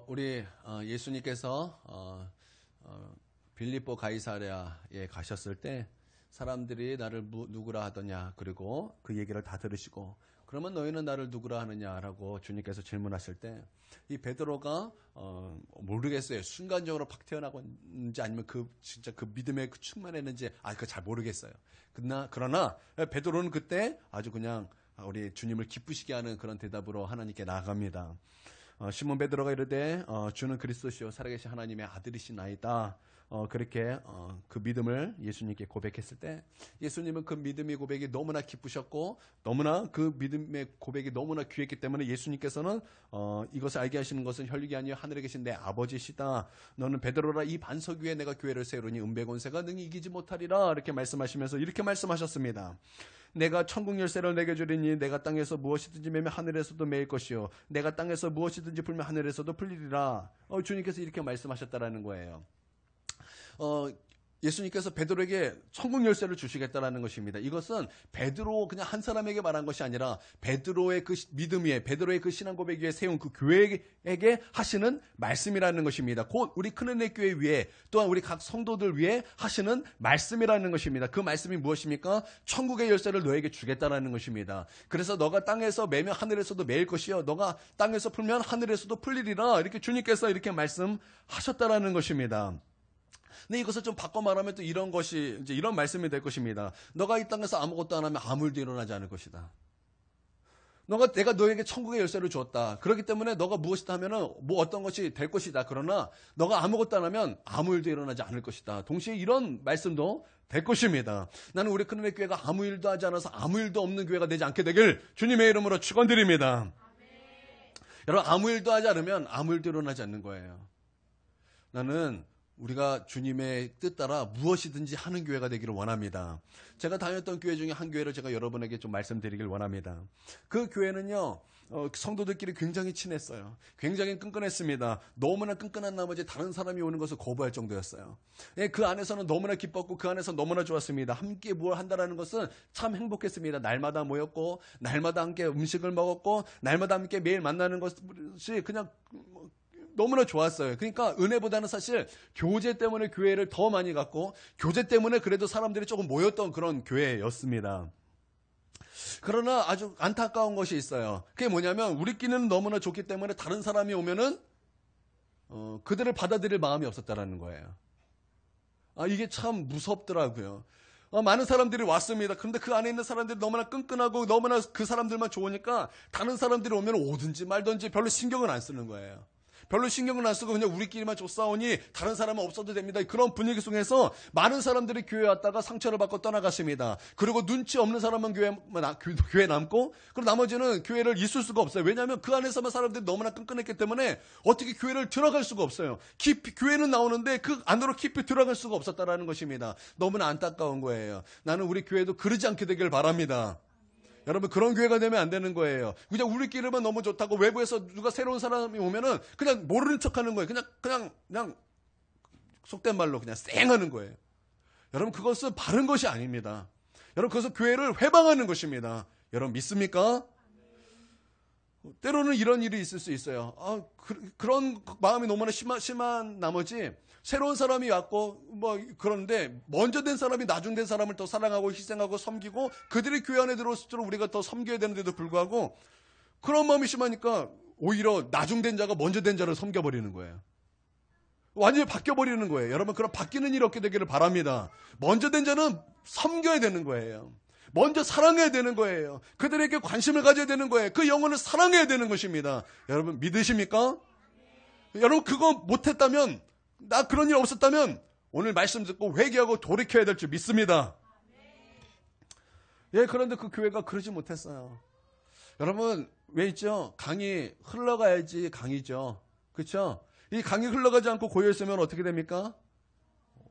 우리 예수님께서 빌립보 가이사랴에 가셨을 때 사람들이 나를 누구라 하더냐, 그리고 그 얘기를 다 들으시고, 그러면 너희는 나를 누구라 하느냐라고 주님께서 질문하실 때 이 베드로가 모르겠어요. 순간적으로 팍 튀어나온지 아니면 진짜 그 믿음에 충만했는지 그거 잘 모르겠어요. 그러나 베드로는 그때 아주 그냥 우리 주님을 기쁘시게 하는 그런 대답으로 하나님께 나아갑니다. 시몬 베드로가 이르되 주는 그리스도시요 살아계신 하나님의 아들이시나이다. 그렇게 그 믿음을 예수님께 고백했을 때 예수님은 그 믿음의 고백이 너무나 기쁘셨고 너무나 그 믿음의 고백이 너무나 귀했기 때문에 예수님께서는 이것을 알게 하시는 것은 혈육이 아니요 하늘에 계신 내 아버지시다. 너는 베드로라, 이 반석 위에 내가 교회를 세우니 은배곤세가 능히 이기지 못하리라. 이렇게 말씀하시면서 이렇게 말씀하셨습니다. 내가 천국 열쇠를 내게 주리니 내가 땅에서 무엇이든지 매면 하늘에서도 매일 것이요 내가 땅에서 무엇이든지 풀면 하늘에서도 풀리리라. 주님께서 이렇게 말씀하셨다라는 거예요. 예수님께서 베드로에게 천국 열쇠를 주시겠다라는 것입니다. 이것은 베드로 그냥 한 사람에게 말한 것이 아니라 베드로의 그 믿음 위에, 베드로의 그 신앙 고백 위에 세운 그 교회에게 하시는 말씀이라는 것입니다. 곧 우리 큰은혜 교회 위에, 또한 우리 각 성도들 위에 하시는 말씀이라는 것입니다. 그 말씀이 무엇입니까? 천국의 열쇠를 너에게 주겠다라는 것입니다. 그래서 너가 땅에서 매면 하늘에서도 매일 것이요 너가 땅에서 풀면 하늘에서도 풀리리라. 이렇게 주님께서 이렇게 말씀하셨다라는 것입니다. 근데 이것을 좀 바꿔 말하면 또 이런 것이, 이제 이런 말씀이 될 것입니다. 너가 이 땅에서 아무것도 안 하면 아무 일도 일어나지 않을 것이다. 내가 너에게 천국의 열쇠를 주었다. 그렇기 때문에 너가 무엇이다 하면은 뭐 어떤 것이 될 것이다. 그러나 너가 아무것도 안 하면 아무 일도 일어나지 않을 것이다. 동시에 이런 말씀도 될 것입니다. 나는 우리 큰은혜 교회가 아무 일도 하지 않아서 아무 일도 없는 교회가 되지 않게 되길 주님의 이름으로 축원드립니다. 여러분, 아무 일도 하지 않으면 아무 일도 일어나지 않는 거예요. 나는 우리가 주님의 뜻 따라 무엇이든지 하는 교회가 되기를 원합니다. 제가 다녔던 교회 중에 한 교회를 제가 여러분에게 좀 말씀드리길 원합니다. 그 교회는요, 성도들끼리 굉장히 친했어요. 굉장히 끈끈했습니다. 너무나 끈끈한 나머지 다른 사람이 오는 것을 거부할 정도였어요. 그 안에서는 너무나 기뻤고 그 안에서 너무나 좋았습니다. 함께 뭘 한다라는 것은 참 행복했습니다. 날마다 모였고 날마다 함께 음식을 먹었고 날마다 함께 매일 만나는 것이 그냥 너무나 좋았어요. 그러니까 은혜보다는 사실 교제 때문에 교회를 더 많이 갔고 교제 때문에 그래도 사람들이 조금 모였던 그런 교회였습니다. 그러나 아주 안타까운 것이 있어요. 그게 뭐냐면 우리끼리는 너무나 좋기 때문에 다른 사람이 오면은 그들을 받아들일 마음이 없었다라는 거예요. 이게 참 무섭더라고요. 많은 사람들이 왔습니다. 그런데 그 안에 있는 사람들이 너무나 끈끈하고 너무나 그 사람들만 좋으니까 다른 사람들이 오면 오든지 말든지 별로 신경을 안 쓰는 거예요. 별로 신경을 안 쓰고 그냥 우리끼리만 좁싸우니 다른 사람은 없어도 됩니다. 그런 분위기 속에서 많은 사람들이 교회에 왔다가 상처를 받고 떠나갔습니다. 그리고 눈치 없는 사람은 교회에 남고, 그리고 나머지는 교회를 있을 수가 없어요. 왜냐하면 그 안에서만 사람들이 너무나 끈끈했기 때문에 어떻게 교회를 들어갈 수가 없어요. 깊이 교회는 나오는데 그 안으로 깊이 들어갈 수가 없었다라는 것입니다. 너무나 안타까운 거예요. 나는 우리 교회도 그러지 않게 되길 바랍니다. 여러분, 그런 교회가 되면 안 되는 거예요. 그냥 우리끼리만 너무 좋다고 외부에서 누가 새로운 사람이 오면은 그냥 모르는 척 하는 거예요. 그냥 속된 말로 그냥 쌩하는 거예요. 여러분, 그것은 바른 것이 아닙니다. 여러분, 그것은 교회를 회방하는 것입니다. 여러분, 믿습니까? 때로는 이런 일이 있을 수 있어요. 그런 마음이 너무나 심한 나머지 새로운 사람이 왔고 그런데 먼저 된 사람이 나중 된 사람을 더 사랑하고 희생하고 섬기고 그들이 교회 안에 들어올수록 우리가 더 섬겨야 되는데도 불구하고 그런 마음이 심하니까 오히려 나중 된 자가 먼저 된 자를 섬겨버리는 거예요. 완전히 바뀌어버리는 거예요. 여러분, 그런 바뀌는 일이 없게 되기를 바랍니다. 먼저 된 자는 섬겨야 되는 거예요. 먼저 사랑해야 되는 거예요. 그들에게 관심을 가져야 되는 거예요. 그 영혼을 사랑해야 되는 것입니다. 여러분, 믿으십니까? 여러분, 그거 못했다면, 나 그런 일 없었다면 오늘 말씀 듣고 회개하고 돌이켜야 될 줄 믿습니다. 그런데 그 교회가 그러지 못했어요. 여러분, 왜 있죠? 강이 흘러가야지 강이죠. 그렇죠? 이 강이 흘러가지 않고 고여있으면 어떻게 됩니까?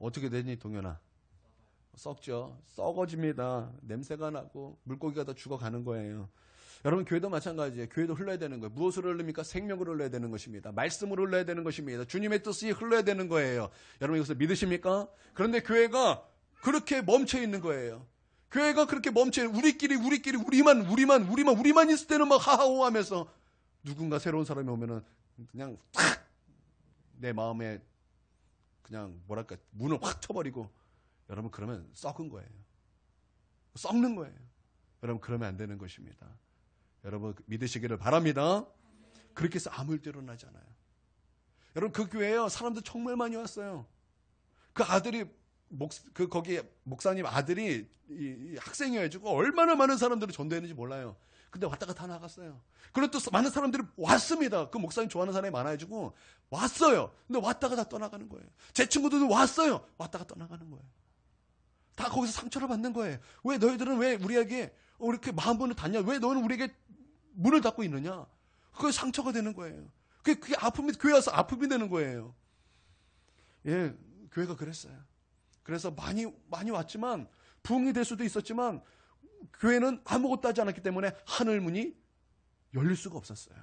어떻게 되니, 동현아? 썩죠. 썩어집니다. 냄새가 나고 물고기가 다 죽어가는 거예요. 여러분, 교회도 마찬가지예요. 교회도 흘러야 되는 거예요. 무엇으로 흘립니까? 생명으로 흘러야 되는 것입니다. 말씀으로 흘러야 되는 것입니다. 주님의 뜻이 흘러야 되는 거예요. 여러분, 이것을 믿으십니까? 그런데 교회가 그렇게 멈춰 있는 거예요. 교회가 그렇게 멈춰 있는, 우리만 있을 때는 막 하하호 하면서 누군가 새로운 사람이 오면은 그냥 탁 내 마음에 그냥 뭐랄까 문을 확 쳐버리고, 여러분 그러면 썩은 거예요. 썩는 거예요. 여러분 그러면 안 되는 것입니다. 여러분 믿으시기를 바랍니다. 그렇게 해서 아무 일도 일어나잖아요. 여러분 그 교회에요, 사람들 정말 많이 왔어요. 그 아들이 거기 목사님 아들이 이 학생이어가지고 얼마나 많은 사람들을 전도했는지 몰라요. 근데 왔다가 다 나갔어요. 그리고 또 많은 사람들이 왔습니다. 그 목사님 좋아하는 사람이 많아가지고 왔어요. 근데 왔다가 다 떠나가는 거예요. 제 친구들도 왔어요. 왔다가 떠나가는 거예요. 다 거기서 상처를 받는 거예요. 왜 너희들은 왜 우리에게 이렇게 마음문을 닫냐? 왜 너는 우리에게 문을 닫고 있느냐? 그게 상처가 되는 거예요. 그게 아픔이, 교회 와서 아픔이 되는 거예요. 예, 교회가 그랬어요. 그래서 많이 왔지만, 부흥이 될 수도 있었지만, 교회는 아무것도 하지 않았기 때문에 하늘 문이 열릴 수가 없었어요.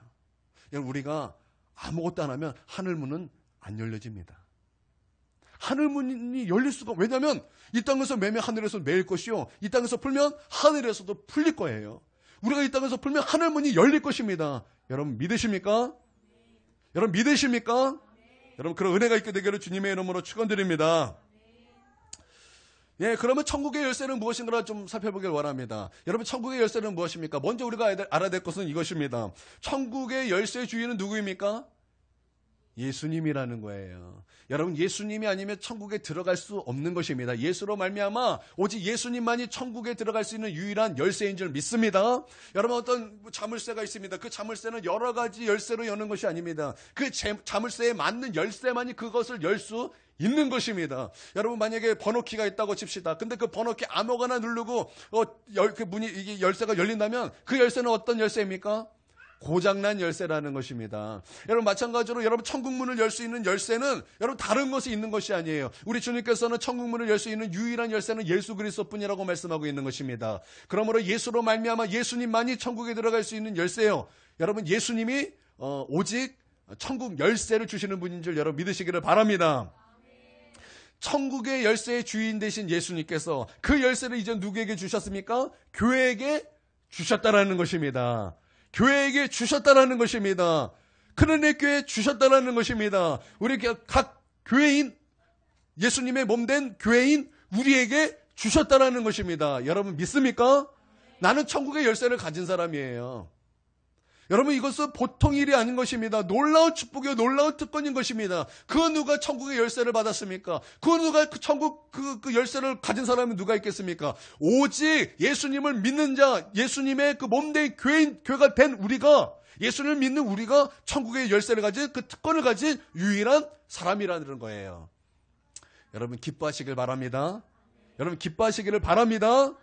우리가 아무것도 안 하면 하늘 문은 안 열려집니다. 하늘 문이 열릴 수가, 왜냐하면 이 땅에서 매면 하늘에서 매일 것이요, 이 땅에서 풀면 하늘에서도 풀릴 거예요. 우리가 이 땅에서 풀면 하늘 문이 열릴 것입니다. 여러분 믿으십니까? 여러분 믿으십니까? 여러분 그런 은혜가 있게 되기를 주님의 이름으로 축원드립니다. 예, 그러면 천국의 열쇠는 무엇인가 좀 살펴보길 원합니다. 여러분 천국의 열쇠는 무엇입니까? 먼저 우리가 알아야 될 것은 이것입니다. 천국의 열쇠 주인은 누구입니까? 예수님이라는 거예요. 여러분 예수님이 아니면 천국에 들어갈 수 없는 것입니다. 예수로 말미암아 오직 예수님만이 천국에 들어갈 수 있는 유일한 열쇠인 줄 믿습니다. 여러분 어떤 자물쇠가 있습니다. 그 자물쇠는 여러 가지 열쇠로 여는 것이 아닙니다. 그 자물쇠에 맞는 열쇠만이 그것을 열 수 있는 것입니다. 여러분 만약에 번호키가 있다고 칩시다. 근데 그 번호키 아무거나 누르고 그 문이 이게 열쇠가 열린다면 그 열쇠는 어떤 열쇠입니까? 고장난 열쇠라는 것입니다. 여러분 마찬가지로 여러분 천국문을 열 수 있는 열쇠는 여러분 다른 것이 있는 것이 아니에요. 우리 주님께서는 천국문을 열 수 있는 유일한 열쇠는 예수 그리스도뿐이라고 말씀하고 있는 것입니다. 그러므로 예수로 말미암아 예수님만이 천국에 들어갈 수 있는 열쇠예요. 여러분 예수님이 오직 천국 열쇠를 주시는 분인 줄 여러분 믿으시기를 바랍니다. 천국의 열쇠의 주인 되신 예수님께서 그 열쇠를 이제 누구에게 주셨습니까? 교회에게 주셨다라는 것입니다. 교회에게 주셨다라는 것입니다. 큰은혜 교회에 주셨다라는 것입니다. 우리 각 교회인, 예수님의 몸된 교회인 우리에게 주셨다라는 것입니다. 여러분 믿습니까? 나는 천국의 열쇠를 가진 사람이에요. 여러분 이것은 보통 일이 아닌 것입니다. 놀라운 축복이요, 놀라운 특권인 것입니다. 그 누가 천국의 열쇠를 받았습니까? 그 누가 그 천국 그 열쇠를 가진 사람이 누가 있겠습니까? 오직 예수님을 믿는 자, 예수님의 그 몸된 교회가 된 우리가, 예수님을 믿는 우리가 천국의 열쇠를 가진 그 특권을 가진 유일한 사람이라는 거예요. 여러분 기뻐하시길 바랍니다. 여러분 기뻐하시기를 바랍니다.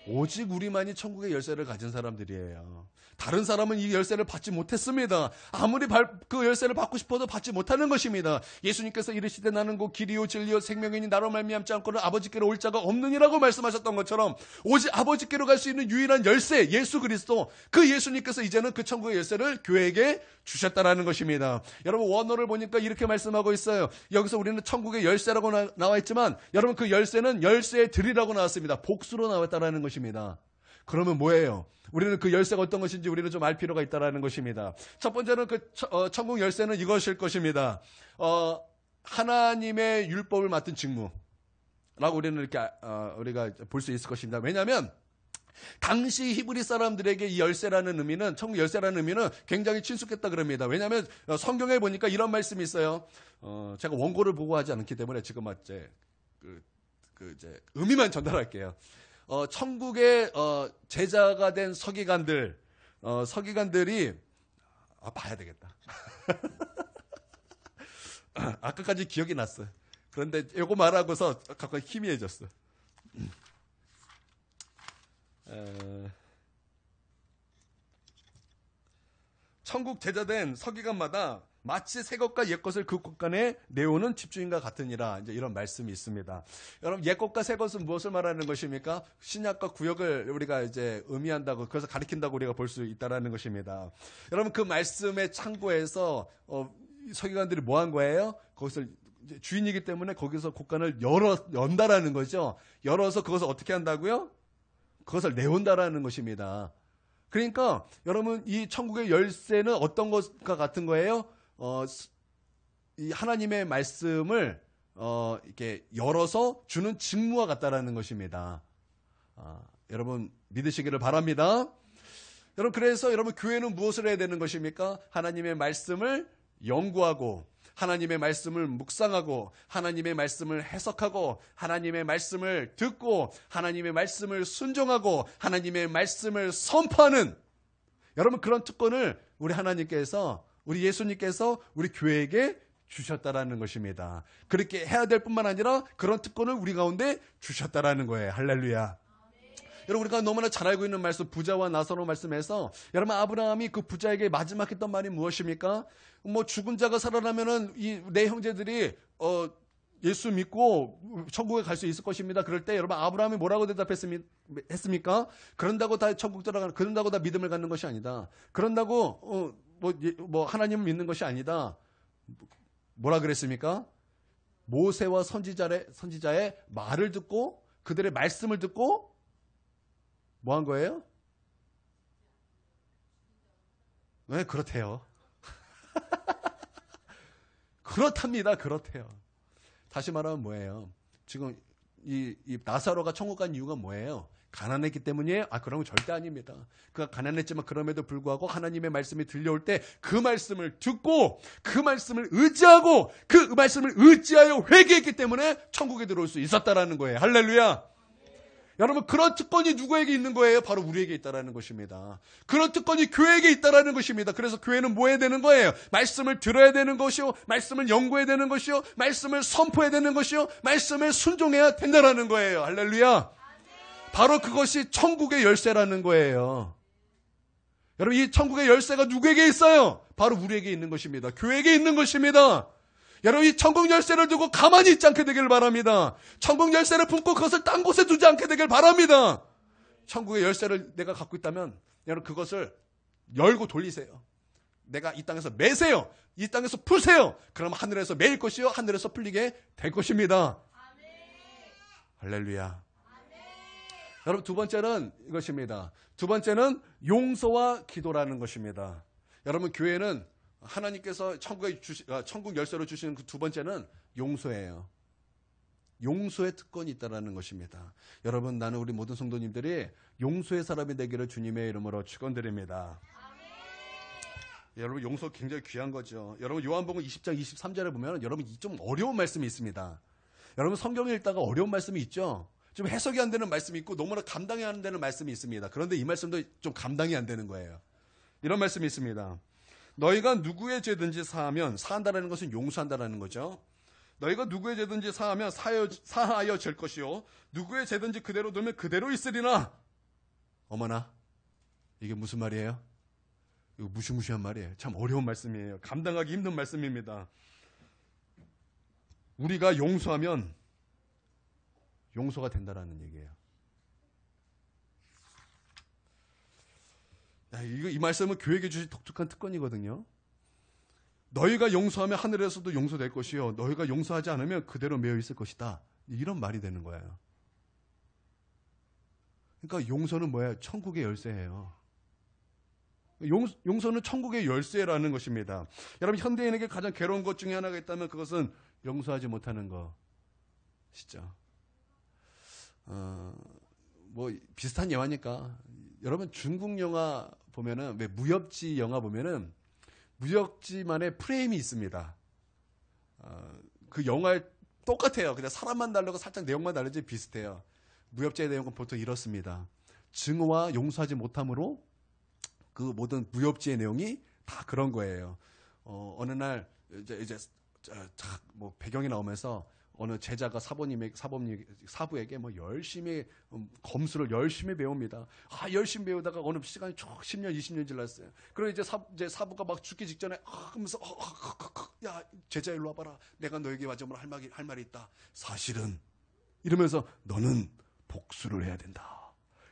오직 우리만이 천국의 열쇠를 가진 사람들이에요. 다른 사람은 이 열쇠를 받지 못했습니다. 아무리 그 열쇠를 받고 싶어도 받지 못하는 것입니다. 예수님께서 이르시되 나는 곧 길이요 진리요 생명이니 나로 말미암지 않고는 아버지께로 올 자가 없느니라고 말씀하셨던 것처럼 오직 아버지께로 갈 수 있는 유일한 열쇠 예수 그리스도, 그 예수님께서 이제는 그 천국의 열쇠를 교회에게 주셨다라는 것입니다. 여러분 원어를 보니까 이렇게 말씀하고 있어요. 여기서 우리는 천국의 열쇠라고 나와 있지만 여러분 그 열쇠는 열쇠들이라고 나왔습니다. 복수로 나왔다라는 것입니다. 그러면 뭐예요? 우리는 그 열쇠가 어떤 것인지 우리는 좀 알 필요가 있다라는 것입니다. 첫 번째는 그 천국 열쇠는 이것일 것입니다. 하나님의 율법을 맡은 직무라고 우리는 이렇게 우리가 볼 수 있을 것입니다. 왜냐하면 당시 히브리 사람들에게 이 열쇠라는 의미는, 천국 열쇠라는 의미는 굉장히 친숙했다 그럽니다. 왜냐하면 성경에 보니까 이런 말씀이 있어요. 제가 원고를 보고 하지 않기 때문에 지금 이제 이제 의미만 전달할게요. 천국의 제자가 된 서기관들이 봐야 되겠다. 아까까지 기억이 났어요. 그런데 이거 말하고서 갑자기 희미해졌어. 천국 제자된 서기관마다 마치 새 것과 옛 것을 그 곳간에 내오는 집주인과 같으니라, 이제 이런 말씀이 있습니다. 여러분 옛 것과 새 것은 무엇을 말하는 것입니까? 신약과 구약을 우리가 이제 의미한다고, 그래서 가리킨다고 우리가 볼 수 있다라는 것입니다. 여러분 그 말씀의 창고에서 서기관들이 뭐 한 거예요? 거기서 주인이기 때문에 거기서 곳간을 연다라는 거죠. 열어서 그것을 어떻게 한다고요? 그것을 내온다라는 것입니다. 그러니까 여러분 이 천국의 열쇠는 어떤 것과 같은 거예요? 이 하나님의 말씀을 이렇게 열어서 주는 직무와 같다라는 것입니다. 여러분 믿으시기를 바랍니다. 여러분 그래서 여러분 교회는 무엇을 해야 되는 것입니까? 하나님의 말씀을 연구하고 하나님의 말씀을 묵상하고 하나님의 말씀을 해석하고 하나님의 말씀을 듣고 하나님의 말씀을 순종하고 하나님의 말씀을 선포하는 여러분 그런 특권을 우리 하나님께서 우리 예수님께서 우리 교회에게 주셨다라는 것입니다. 그렇게 해야 될 뿐만 아니라 그런 특권을 우리 가운데 주셨다라는 거예요. 할렐루야. 여러분 우리가 너무나 잘 알고 있는 말씀 부자와 나사로 말씀에서 여러분 아브라함이 그 부자에게 마지막 했던 말이 무엇입니까? 뭐 죽은 자가 살아나면은 이 내 형제들이 예수 믿고 천국에 갈 수 있을 것입니다. 그럴 때 여러분 아브라함이 뭐라고 대답했습니까? 그런다고 다 천국 들어가는 그런다고 다 믿음을 갖는 것이 아니다. 그런다고 뭐 하나님을 믿는 것이 아니다. 뭐라 그랬습니까? 모세와 선지자의 말을 듣고 그들의 말씀을 듣고 뭐 한 거예요? 네, 그렇대요. 그렇답니다. 그렇대요. 다시 말하면 뭐예요? 지금 이 나사로가 천국 간 이유가 뭐예요? 가난했기 때문이에요? 그런 건 절대 아닙니다. 그가 가난했지만 그럼에도 불구하고 하나님의 말씀이 들려올 때 그 말씀을 듣고 그 말씀을 의지하고 그 말씀을 의지하여 회개했기 때문에 천국에 들어올 수 있었다라는 거예요. 할렐루야. 여러분 그런 특권이 누구에게 있는 거예요? 바로 우리에게 있다라는 것입니다. 그런 특권이 교회에게 있다라는 것입니다. 그래서 교회는 뭐 해야 되는 거예요? 말씀을 들어야 되는 것이요, 말씀을 연구해야 되는 것이요, 말씀을 선포해야 되는 것이요, 말씀을 순종해야 된다라는 거예요. 할렐루야. 바로 그것이 천국의 열쇠라는 거예요. 여러분 이 천국의 열쇠가 누구에게 있어요? 바로 우리에게 있는 것입니다. 교회에게 있는 것입니다. 여러분 이 천국 열쇠를 두고 가만히 있지 않게 되길 바랍니다. 천국 열쇠를 품고 그것을 딴 곳에 두지 않게 되길 바랍니다. 천국의 열쇠를 내가 갖고 있다면 여러분 그것을 열고 돌리세요. 내가 이 땅에서 매세요. 이 땅에서 푸세요. 그럼 하늘에서 매일 것이요 하늘에서 풀리게 될 것입니다. 아멘. 할렐루야. 아멘. 여러분 두 번째는 이것입니다. 두 번째는 용서와 기도라는 것입니다. 여러분 교회는 하나님께서 천국 열쇠로 주시는 그 두 번째는 용서예요. 용서의 특권이 있다는 것입니다. 여러분 나는 우리 모든 성도님들이 용서의 사람이 되기를 주님의 이름으로 축원드립니다. 여러분 용서 굉장히 귀한 거죠. 여러분 요한복음 20장 23절에 보면 여러분 좀 어려운 말씀이 있습니다. 여러분 성경을 읽다가 어려운 말씀이 있죠. 좀 해석이 안 되는 말씀이 있고 너무나 감당이 안 되는 말씀이 있습니다. 그런데 이 말씀도 좀 감당이 안 되는 거예요. 이런 말씀이 있습니다. 너희가 누구의 죄든지 사한다라는 것은 용서한다라는 거죠. 너희가 누구의 죄든지 사하면 사하여 질 것이요 누구의 죄든지 그대로 두면 그대로 있으리라. 어머나 이게 무슨 말이에요? 이거 무시무시한 말이에요. 참 어려운 말씀이에요. 감당하기 힘든 말씀입니다. 우리가 용서하면 용서가 된다라는 얘기예요. 이 말씀은 교회에게 주신 독특한 특권이거든요. 너희가 용서하면 하늘에서도 용서될 것이요 너희가 용서하지 않으면 그대로 매여 있을 것이다. 이런 말이 되는 거예요. 그러니까 용서는 뭐예요? 천국의 열쇠예요. 용서는 천국의 열쇠라는 것입니다. 여러분 현대인에게 가장 괴로운 것 중에 하나가 있다면 그것은 용서하지 못하는 것이죠. 뭐 비슷한 영화니까 여러분 중국 영화 보면은 왜 무협지 영화 보면은 무협지만의 프레임이 있습니다. 그 영화에 똑같아요. 그냥 사람만 다르고 살짝 내용만 다르지 비슷해요. 무협지의 내용은 보통 이렇습니다. 증오와 용서하지 못함으로 그 모든 무협지의 내용이 다 그런 거예요. 어느 날 이제 뭐 배경이 나오면서 어느 제자가 사부에게 뭐 열심히 검수를 열심히 배웁니다. 열심히 배우다가 어느 시간이 쭉 10년, 20년 지났어요. 그리고 이제 사부가 막 죽기 직전에 하면서 야 제자 일로 와봐라. 내가 너에게 마지막으로 할 말이 있다. 사실은 이러면서 너는 복수를 해야 된다.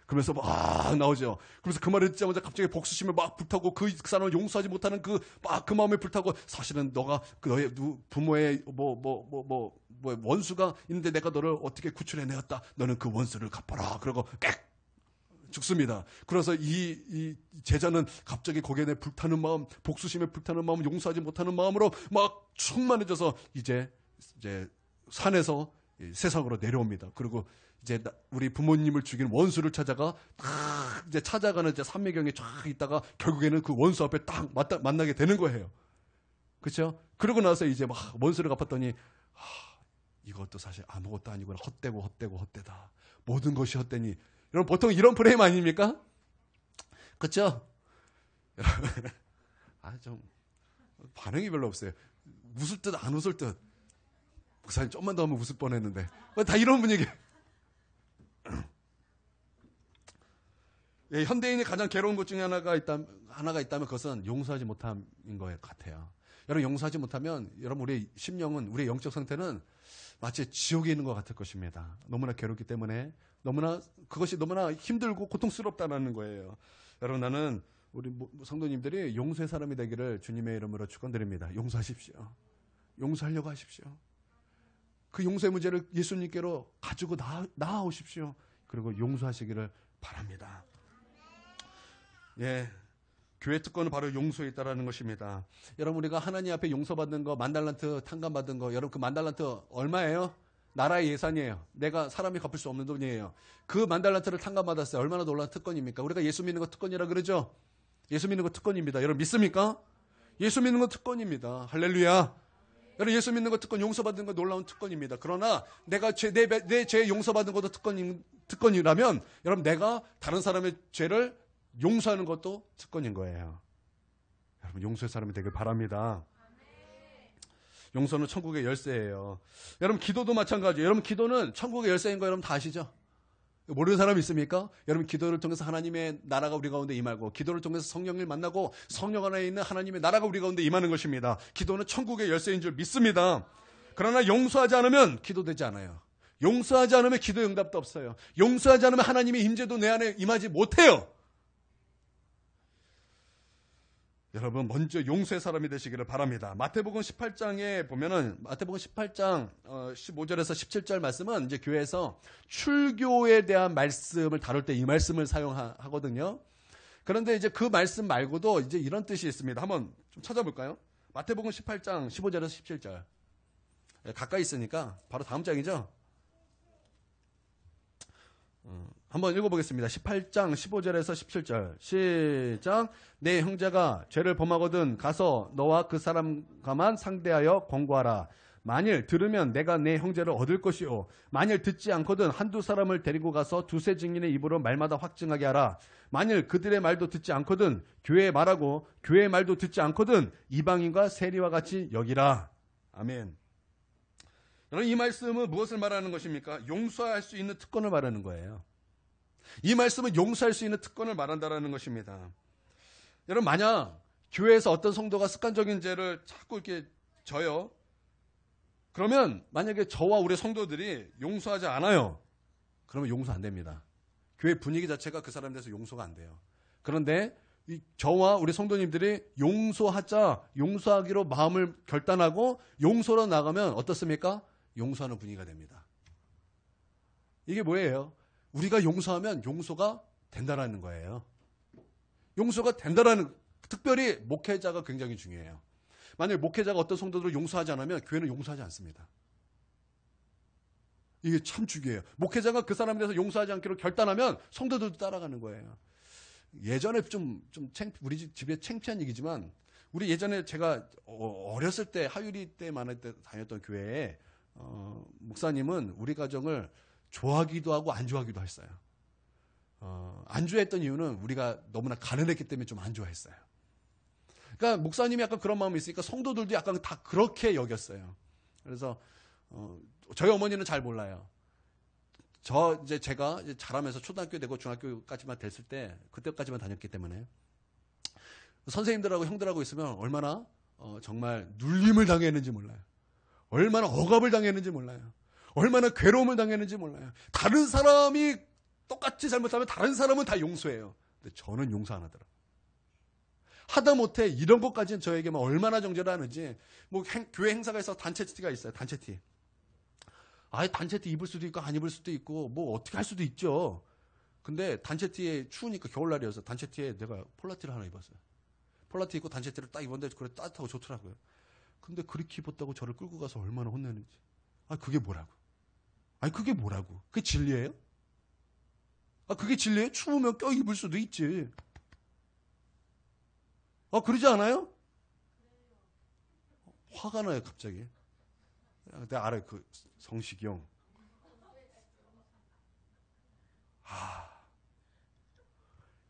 그러면서 막 나오죠. 그래서 그 말을 듣자마자 갑자기 복수심에 막 불타고 그 사람을 용서하지 못하는 그 마음에 불타고 사실은 너가 너의 부모의 원수가 있는데 내가 너를 어떻게 구출해내었다. 너는 그 원수를 갚아라. 그러고 죽습니다. 그래서 이 제자는 갑자기 거기에 불타는 마음, 복수심에 불타는 마음, 용서하지 못하는 마음으로 막 충만해져서 이제 산에서 세상으로 내려옵니다. 그리고 이제 우리 부모님을 죽인 원수를 찾아가 딱 이제 찾아가는 이제 산매경에 쫙 있다가 결국에는 그 원수 앞에 딱 만나게 되는 거예요. 그렇죠? 그러고 나서 이제 막 원수를 갚았더니 이것도 사실 아무것도 아니구나. 헛되다. 모든 것이 헛되니. 여러분 보통 이런 프레임 아닙니까? 그렇죠? 좀 반응이 별로 없어요. 웃을 듯 안 웃을 듯. 목사님 좀만 더 하면 웃을 뻔했는데. 다 이런 분위기. 예, 현대인이 가장 괴로운 것 중에 하나가 있다면 그것은 용서하지 못함인 것 같아요. 여러분 용서하지 못하면 여러분 우리의 심령은, 우리의 영적 상태는 마치 지옥에 있는 것 같을 것입니다. 너무나 괴롭기 때문에 그것이 너무나 힘들고 고통스럽다는 거예요. 여러분 나는 우리 성도님들이 용서의 사람이 되기를 주님의 이름으로 축원드립니다. 용서하십시오. 용서하려고 하십시오. 그 용서의 문제를 예수님께로 가지고 나아오십시오. 그리고 용서하시기를 바랍니다. 예, 교회 특권은 바로 용서에 있다라는 것입니다. 여러분 우리가 하나님 앞에 용서받는 거, 만달란트 탕감받은 거, 여러분 그 만달란트 얼마예요? 나라의 예산이에요. 내가 사람이 갚을 수 없는 돈이에요. 그 만달란트를 탕감받았어요. 얼마나 놀라운 특권입니까? 우리가 예수 믿는 거 특권이라 그러죠? 예수 믿는 거 특권입니다. 여러분 믿습니까? 예수 믿는 거 특권입니다. 할렐루야. 여러분 예수 믿는 거 특권, 용서받는 거 놀라운 특권입니다. 그러나 내가 내 죄 용서받는 것도 특권이라면 여러분 내가 다른 사람의 죄를 용서하는 것도 특권인 거예요. 여러분 용서의 사람이 되길 바랍니다. 용서는 천국의 열쇠예요. 여러분 기도도 마찬가지예요. 여러분 기도는 천국의 열쇠인 거 여러분 다 아시죠? 모르는 사람 있습니까? 여러분 기도를 통해서 하나님의 나라가 우리 가운데 임하고, 기도를 통해서 성령을 만나고 성령 안에 있는 하나님의 나라가 우리 가운데 임하는 것입니다. 기도는 천국의 열쇠인 줄 믿습니다. 그러나 용서하지 않으면 기도되지 않아요. 용서하지 않으면 기도 응답도 없어요. 용서하지 않으면 하나님의 임재도 내 안에 임하지 못해요. 여러분 먼저 용서의 사람이 되시기를 바랍니다. 마태복음 18장에 보면은 마태복음 18장 15절에서 17절 말씀은 이제 교회에서 출교에 대한 말씀을 다룰 때 이 말씀을 사용하거든요. 그런데 이제 그 말씀 말고도 이제 이런 뜻이 있습니다. 한번 좀 찾아볼까요? 마태복음 18장 15절에서 17절. 가까이 있으니까 바로 다음 장이죠. 한번 읽어보겠습니다. 18장 15절에서 17절 시작. 내 형제가 죄를 범하거든 가서 너와 그 사람과만 상대하여 권고하라. 만일 들으면 내가 내 형제를 얻을 것이요, 만일 듣지 않거든 한두 사람을 데리고 가서 두세 증인의 입으로 말마다 확증하게 하라. 만일 그들의 말도 듣지 않거든 교회에 말하고, 교회의 말도 듣지 않거든 이방인과 세리와 같이 여기라. 아멘. 여러분 이 말씀은 무엇을 말하는 것입니까? 용서할 수 있는 특권을 말하는 거예요. 이 말씀은 용서할 수 있는 특권을 말한다라는 것입니다. 여러분 만약 교회에서 어떤 성도가 습관적인 죄를 자꾸 이렇게 져요. 그러면 만약에 저와 우리 성도들이 용서하지 않아요. 그러면 용서 안 됩니다. 교회 분위기 자체가 그 사람에 대해서 용서가 안 돼요. 그런데 저와 우리 성도님들이 용서하기로 마음을 결단하고 용서로 나가면 어떻습니까? 용서하는 분위기가 됩니다. 이게 뭐예요? 우리가 용서하면 용서가 된다라는 거예요. 용서가 된다라는, 특별히 목회자가 굉장히 중요해요. 만약 목회자가 어떤 성도들을 용서하지 않으면 교회는 용서하지 않습니다. 이게 참 중요해요. 목회자가 그 사람에 대해서 용서하지 않기로 결단하면 성도들도 따라가는 거예요. 예전에 우리 집에 창피한 얘기지만, 우리 예전에 제가 어렸을 때 하유리 때 다녔던 교회에 목사님은 우리 가정을 좋아하기도 하고 안 좋아하기도 했어요. 안 좋아했던 이유는 우리가 너무나 가난했기 때문에 좀 안 좋아했어요. 그러니까 목사님이 약간 그런 마음이 있으니까 성도들도 약간 다 그렇게 여겼어요. 그래서 저희 어머니는 잘 몰라요. 제가 자라면서 초등학교 되고 중학교까지만 됐을 때, 그때까지만 다녔기 때문에 선생님들하고 형들하고 있으면 얼마나 정말 눌림을 당했는지 몰라요. 얼마나 억압을 당했는지 몰라요. 얼마나 괴로움을 당했는지 몰라요. 다른 사람이 똑같이 잘못하면 다른 사람은 다 용서해요. 근데 저는 용서 안 하더라고요. 하다못해 이런 것까지는 저에게 얼마나 정죄를 하는지, 교회 행사가 있어 단체 티가 있어요. 단체 티. 단체 티 입을 수도 있고 안 입을 수도 있고 어떻게 할 수도 있죠. 근데 단체티에 추우니까 겨울날이어서 단체티에 내가 폴라티를 하나 입었어요. 폴라티 입고 단체티를 딱 입었는데 그래 따뜻하고 좋더라고요. 근데 그렇게 입었다고 저를 끌고 가서 얼마나 혼내는지. 아, 그게 뭐라고? 아니, 그게 뭐라고? 그게 진리예요? 아, 그게 진리예요? 추우면 껴입을 수도 있지. 아, 그러지 않아요? 화가 나요, 갑자기. 내가 알아요, 그 성식이 형.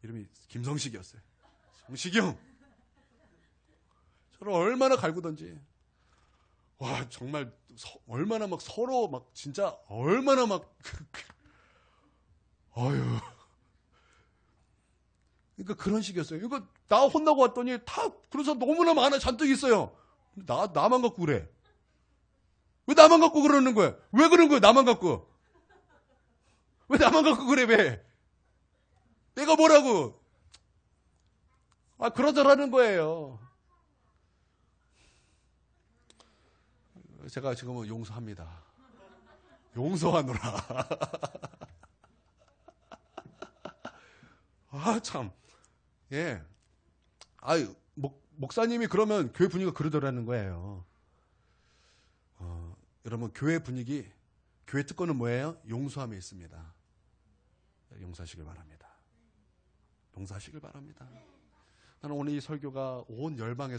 이름이 김성식이었어요. 성식이 형. 저를 얼마나 갈구던지. 와, 정말 얼마나 막 서로 막 진짜 얼마나 막 어휴. 그러니까 그런 식이었어요. 이거 나 혼나고 왔더니 다 그런 사람 너무나 많아 잔뜩 있어요. 나만 갖고 그래. 왜 나만 갖고 그러는 거야? 왜 그런 거야? 나만 갖고. 왜 나만 갖고 그래? 왜? 내가 뭐라고? 아, 그러더라는 거예요. 제가 지금은 용서합니다. 용서하노라. 아, 참. 예. 아유, 목사님이 그러면 교회 분위기가 그러더라는 거예요. 여러분, 교회 분위기, 교회 특권은 뭐예요? 용서함에 있습니다. 용서하시길 바랍니다. 용서하시길 바랍니다. 나는 오늘 이 설교가 온 열방에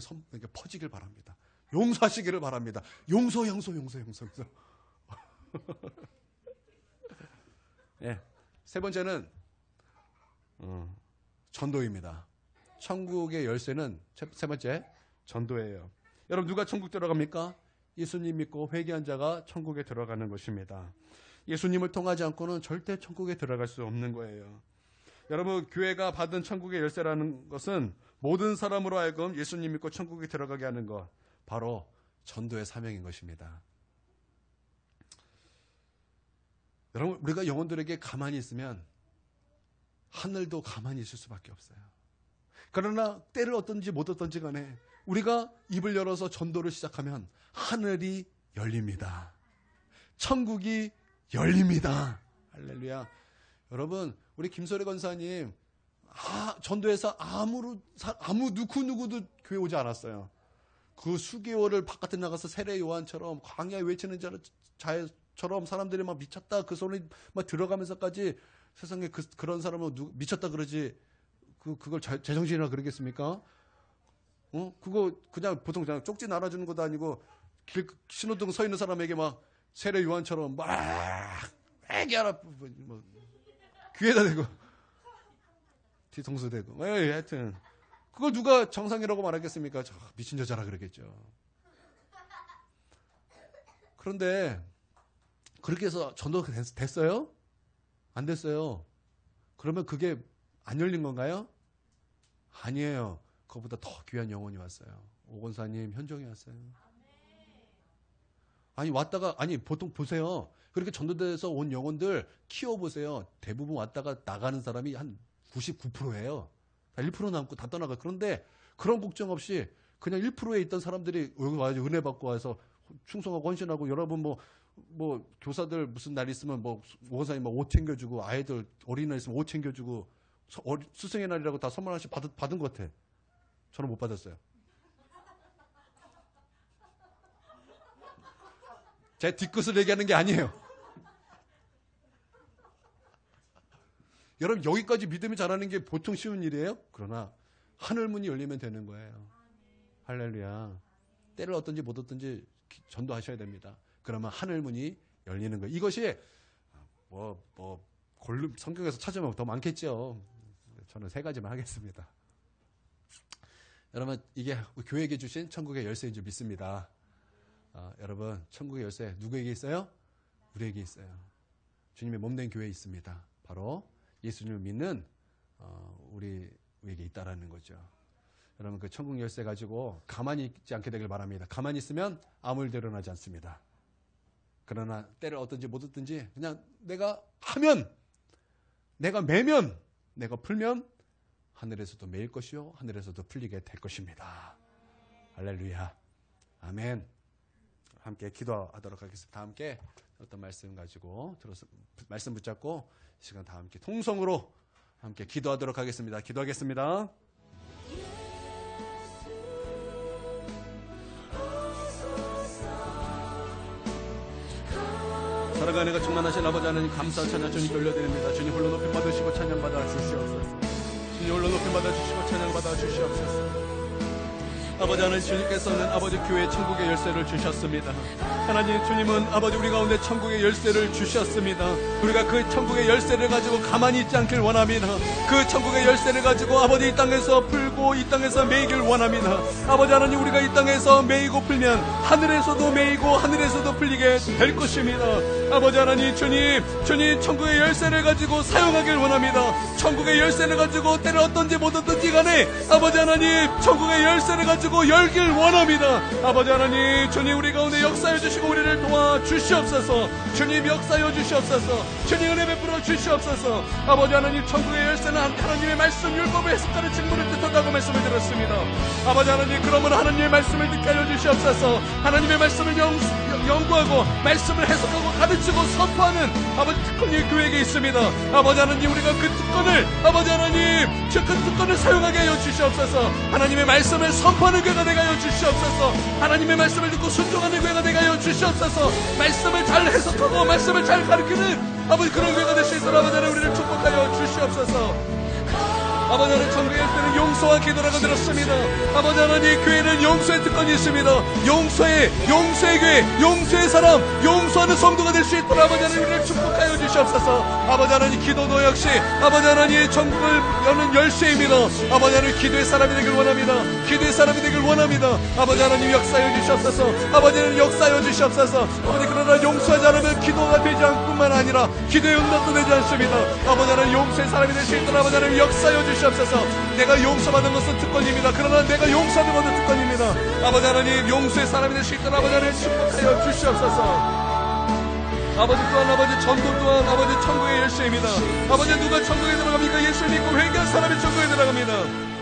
퍼지길 바랍니다. 용서하시기를 바랍니다. 용서. 예. 세 번째는, 전도입니다. 천국의 열쇠는 세 번째, 전도예요. 여러분, 누가 천국 들어갑니까? 예수님 믿고 회개한 자가 천국에 들어가는 것입니다. 예수님을 통하지 않고는 절대 천국에 들어갈 수 없는 거예요. 여러분, 교회가 받은 천국의 열쇠라는 것은 모든 사람으로 하여금 예수님 믿고 천국에 들어가게 하는 것, 바로 전도의 사명인 것입니다. 여러분, 우리가 영혼들에게 가만히 있으면 하늘도 가만히 있을 수밖에 없어요. 그러나 때를 어떤지 못 어떤지 간에 우리가 입을 열어서 전도를 시작하면 하늘이 열립니다. 천국이 열립니다. 할렐루야. 여러분, 우리 김소래 권사님 전도에서 누구도 교회 오지 않았어요. 그 수개월을 바깥에 나가서 세례 요한처럼 광야에 외치는 자처럼 사람들이 막 미쳤다 그 소리 막 들어가면서까지 세상에 그런 사람은 미쳤다 그러지 그걸 제정신이라 그러겠습니까? 그거 그냥 보통 그냥 쪽지 나눠주는 것도 아니고 신호등 서 있는 사람에게 막 세례 요한처럼 막 애기하라 뭐 귀에다 대고 뒤통수 대고 하여튼 그걸 누가 정상이라고 말하겠습니까? 미친 여자라 그러겠죠. 그런데 그렇게 해서 전도가 됐어요? 안 됐어요. 그러면 그게 안 열린 건가요? 아니에요. 그거보다 더 귀한 영혼이 왔어요. 오건사님, 현종이 왔어요. 아니 보통 보세요. 그렇게 전도돼서 온 영혼들 키워보세요. 대부분 왔다가 나가는 사람이 한 99%예요. 다 1% 남고 다 떠나가. 그런데 그런 걱정 없이 그냥 1%에 있던 사람들이 여기 와서 은혜 받고 와서 충성하고 헌신하고 여러분 뭐 교사들 무슨 날 있으면 뭐 오건사님 옷 챙겨주고 아이들 어린이날 있으면 옷 챙겨주고 스승의 날이라고 다 선물 하나씩 받은 것 같아. 저는 못 받았어요. 제 뒤끝을 얘기하는 게 아니에요. 여러분, 여기까지 믿음이 자라는 게 보통 쉬운 일이에요? 그러나 하늘문이 열리면 되는 거예요. 할렐루야. 때를 어떤지 못 어떤지 전도하셔야 됩니다. 그러면 하늘문이 열리는 거예요. 이것이 성경에서 찾으면 더 많겠죠. 저는 세 가지만 하겠습니다. 여러분, 이게 교회에게 주신 천국의 열쇠인 줄 믿습니다. 여러분, 천국의 열쇠 누구에게 있어요? 우리에게 있어요. 주님의 몸된 교회에 있습니다. 바로 예수님을 믿는 우리에게 있다라는 거죠. 여러분, 그 천국 열쇠 가지고 가만히 있지 않게 되길 바랍니다. 가만히 있으면 아무 일도 일어나지 않습니다. 그러나 때를 어떤지 못 어떤지 그냥 내가 하면, 내가 매면, 내가 풀면 하늘에서도 매일 것이요 하늘에서도 풀리게 될 것입니다. 할렐루야. 아멘. 함께 기도하도록 하겠습니다. 함께 어떤 말씀 가지고 말씀 붙잡고 이 시간 다 함께 통성으로 함께 기도하도록 하겠습니다. 기도하겠습니다. 사랑과 은혜가 충만하신 아버지 하나님 감사 찬양 주님께 올려드립니다. 주님 홀로 높임 받으시고 찬양 받아 주시옵소서. 주님 홀로 높임 받아 주시고 찬양 받아 주시옵소서. 아버지 하나님 주님께서는 아버지 교회 천국의 열쇠를 주셨습니다. 하나님 주님은 아버지 우리 가운데 천국의 열쇠를 주셨습니다. 우리가 그 천국의 열쇠를 가지고 가만히 있지 않길 원합니다. 그 천국의 열쇠를 가지고 아버지 이 땅에서 풀고 이 땅에서 매이길 원합니다. 아버지 하나님 우리가 이 땅에서 매이고 풀면 하늘에서도 매이고 하늘에서도 풀리게 될 것입니다. 아버지 하나님 주님 천국의 열쇠를 가지고 사용하길 원합니다. 천국의 열쇠를 가지고 때를 어떤지 못 어떤지 간에 아버지 하나님 천국의 열쇠를 가지고 열길 원합니다. 아버지 하나님 주님 우리 가운데 역사해 주시고 우리를 도와 주시옵소서. 주님 역사해 주시옵소서. 주님 은혜 베풀어 주시옵소서. 아버지 하나님 천국의 열쇠는 하나님의 말씀 율법을 해석하는 직무를 뜻한다고 말씀을 드렸습니다. 아버지 하나님 그러므로 하나님의 말씀을 듣게 하여 주시옵소서. 하나님의 말씀을 연구하고 말씀을 해석하고 가르치고 선포하는 아버지 특권이 교회에게 있습니다. 아버지 하나님 우리가 그 특권을 아버지 하나님 그 특권을 사용하게 하여 주시옵소서. 하나님의 말씀을 선포하는 교회가 되게 하여 주시옵소서. 하나님의 말씀을 듣고 순종하는 교회가 되게 하여 주시옵소서. 말씀을 잘 해석하고 말씀을 잘 가르치는 아버지 그런 교회가 될 수 있도록 아버지 하나님 우리를 축복하여 주시옵소서. 아버지 하나님 천국의 열쇠는 용서와 기도라고 들었습니다. 아버지 하나님 교회는 용서의 특권이 있습니다. 용서의 교회, 용서의 사람, 용서하는 성도가 될 수 있도록 아버지 하나님 우리를 축복하여 주시옵소서. 아버지 하나님 기도도 역시 아버지 하나님의 천국을 여는 열쇠입니다. 아버지 하나님 기도의 사람이 되길 원합니다. 기도의 사람이 되길 원합니다. 아버지 하나님 역사하여 주시옵소서. 아버지 하나님 역사하여 주시옵소서. 아버지 그러나 용서하지 않으면 기도가 되지 않을 뿐만 아니라 기도의 응답도 되지 않습니다. 아버지 하나님 용서의 사람이 될 수 있도록 아버지 하나님 역사하여 주시옵소서. 내가 용서받은 것은 특권입니다. 그러나 내가 용서하는 것은 특권입니다. 아버지 하나님 용서의 사람이 될 수 있도록 아버지 하나님 축복하여 주시옵소서. 아버지 또한 아버지 전도 또한 아버지 천국의 열쇠입니다. 아버지 누가 천국에 들어갑니까? 예수 믿고 회개한 사람이 천국에 들어갑니다.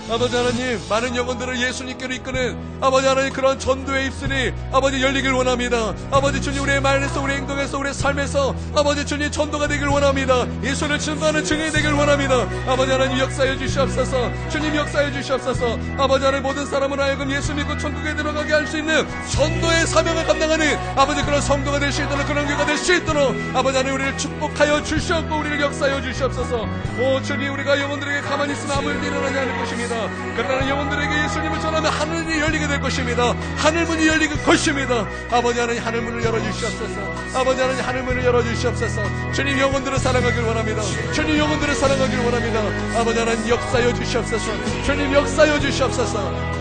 아버지 하나님 많은 영혼들을 예수님께로 이끄는 아버지 하나님 그런 전도의 입술이 아버지 열리길 원합니다. 아버지 주님 우리의 말에서 우리의 행동에서 우리의 삶에서 아버지 주님 전도가 되길 원합니다. 예수를 증거하는 증인이 되길 원합니다. 아버지 하나님 역사해 주시옵소서. 주님 역사해 주시옵소서. 아버지 하나님 모든 사람을 하여금 예수 믿고 천국에 들어가게 할 수 있는 전도의 사명을 감당하는 아버지 그런 성도가 될 수 있도록 그런 교회가 될 수 있도록 아버지 하나님 우리를 축복하여 주시옵고 우리를 역사하여 주시옵소서. 오 주님 우리가 영혼들에게 가만히 있으면 아무 일도 일어나지 않을 것입니다. 그러나 영혼들에게 예수님을 전하면 하늘이 열리게 될 것입니다. 하늘문이 열리게 것입니다. 아버지 하나님 하늘문을 열어주시옵소서. 아버지 하나님 하늘문을 열어주시옵소서. 주님 영혼들을 사랑하길 원합니다. 주님 영혼들을 사랑하길 원합니다. 아버지 하나님 역사여 주시옵소서. 주님 역사여 주시옵소서.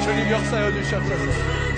주님 역사여 주시옵소서.